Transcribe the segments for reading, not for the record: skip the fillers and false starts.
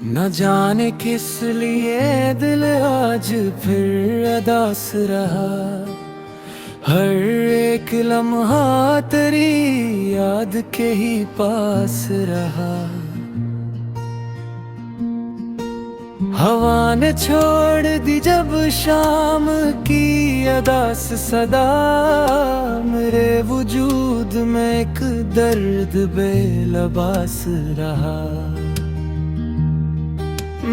न जाने किस लिए दिल आज फिर अदास रहा। हर एक लम्हा तेरी याद के ही पास रहा। हवा ने छोड़ दी जब शाम की अदास सदा, मेरे वजूद में एक दर्द बेलबास रहा।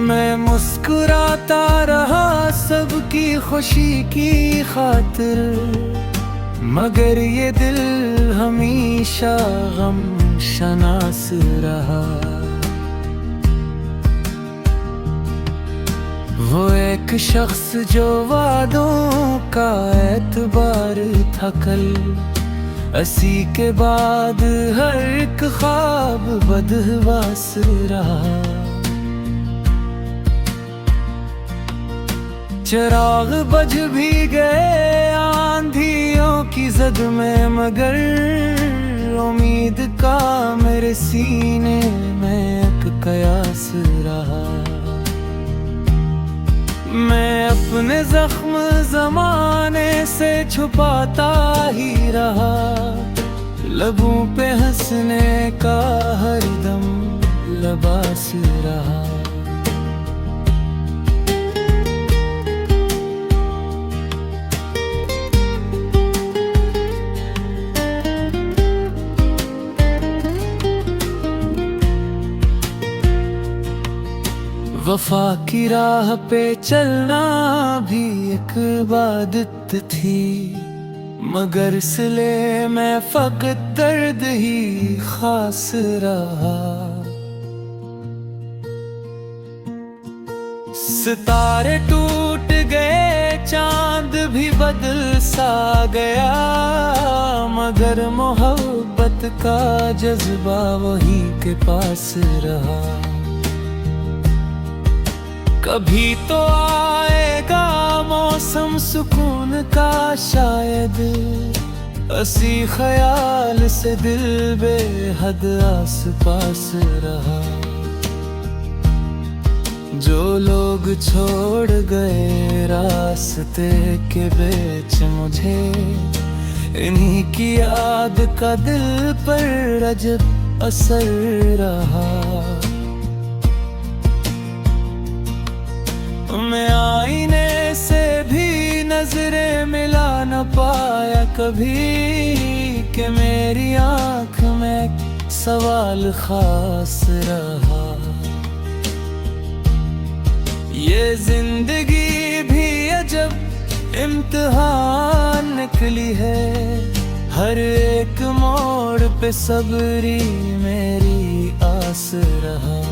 मैं मुस्कुराता रहा सबकी खुशी की खातिर, मगर ये दिल हमेशा गम शनास रहा। वो एक शख्स जो वादों का एतबार था कल, असी के बाद हर एक ख्वाब बदहवास रहा। चिराग बज भी गए आंधियों की जद में, मगर उम्मीद का मेरे सीने में एक कयास रहा। मैं अपने जख्म जमाने से छुपाता ही रहा, लबों पे हंसने का हरदम लबास रहा। वफा की राह पे चलना भी एक इबादत थी, मगर सिले में फकत दर्द ही खास रहा। सितारे टूट गए चांद भी बदल सा गया, मगर मोहब्बत का जज्बा वही के पास रहा। कभी तो आएगा मौसम सुकून का शायद, असी ख्याल से दिल बेहद आस पास रहा। जो लोग छोड़ गए रास्ते के बीच मुझे, इन्हीं की याद का दिल पर अजब असर रहा। मैं आईने से भी नजरें मिला न पाया कभी, कि मेरी आंख में सवाल खास रहा। ये जिंदगी भी अजब इम्तिहान निकली है, हर एक मोड़ पे सबरी मेरी आस रहा।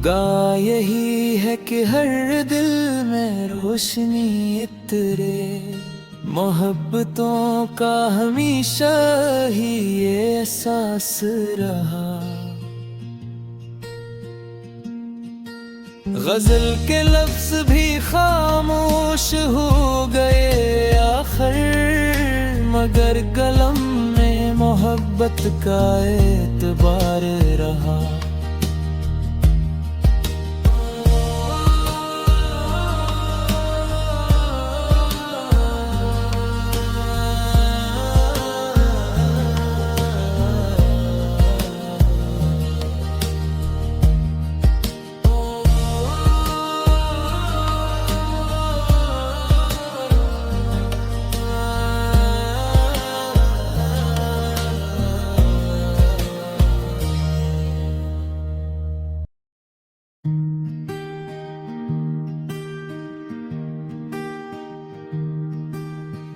गा यही है कि हर दिल में रोशनी इतरे, मोहब्बतों का हमेशा ही ये एहसास रहा। गजल के लफ्ज भी खामोश हो गए आखिर, मगर कलम में मोहब्बत का एतबार रहा।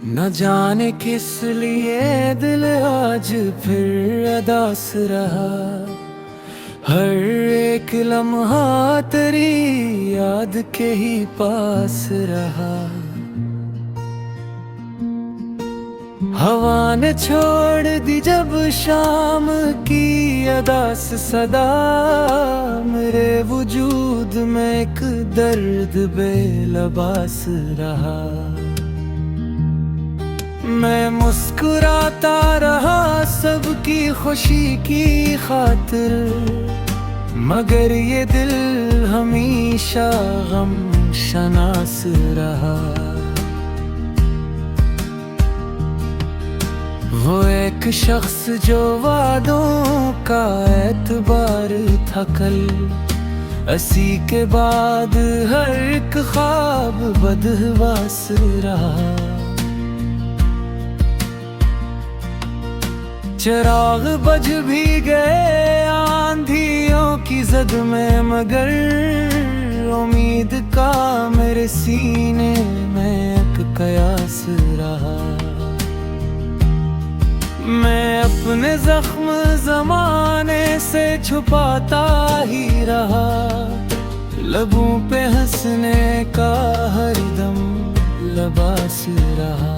न जाने किस लिए दिल आज फिर अदास रहा। हर एक लम्हा तेरी याद के ही पास रहा। हवा ने छोड़ दी जब शाम की अदास सदा, मेरे वजूद में एक दर्द बेलबास रहा। मैं मुस्कुराता रहा सबकी खुशी की खातिर, मगर ये दिल हमेशा गम शनास रहा। वो एक शख्स जो वादों का एतबार था कल, असी के बाद हर एक ख्वाब बदहवास रहा। चिराग बज भी गए आंधियों की जद में, मगर उम्मीद का मेरे सीने में एक कयास रहा। मैं अपने जख्म जमाने से छुपाता ही रहा, लबों पे हंसने का हरदम लबास रहा।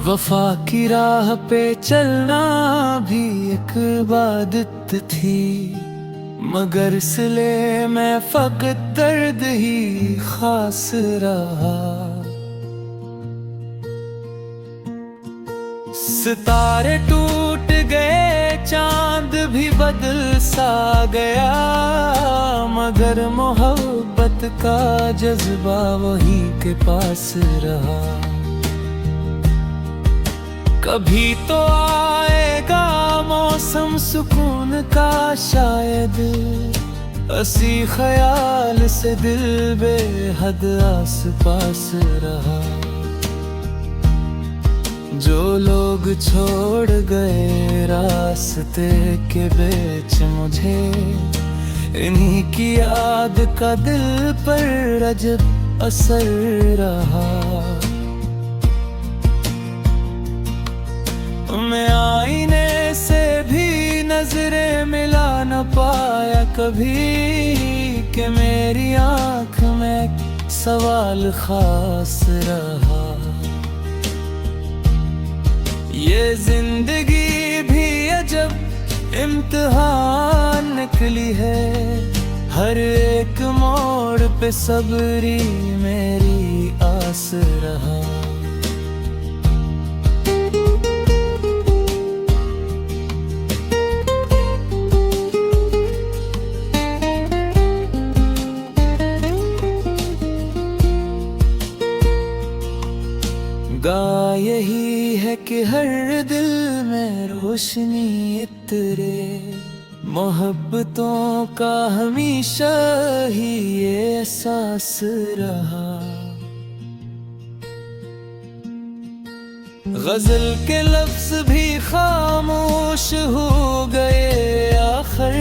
वफा की राह पे चलना भी एक इबादत थी, मगर सिले में फकत दर्द ही खास रहा। सितारे टूट गए, चांद भी बदल सा गया, मगर मोहब्बत का जज्बा वही के पास रहा। कभी तो आएगा मौसम सुकून का शायद, असी ख्याल से दिल बेहद आस पास रहा। जो लोग छोड़ गए रास्ते के बीच मुझे, इन्हीं की याद का दिल पर अजब असर रहा। मैं आईने से भी नजरें मिला न पाया कभी, कि मेरी आंख में सवाल खास रहा। ये जिंदगी भी अजब इम्तिहान निकली है, हर एक मोड़ पे सबरी मेरी आस रहा। गा यही है कि हर दिल में रोशनी इतरे, मोहब्बतों का हमेशा ही ये एहसास रहा। गजल के लफ्ज भी खामोश हो गए आखिर,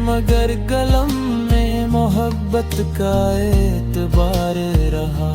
मगर कलम में मोहब्बत का एतबार रहा।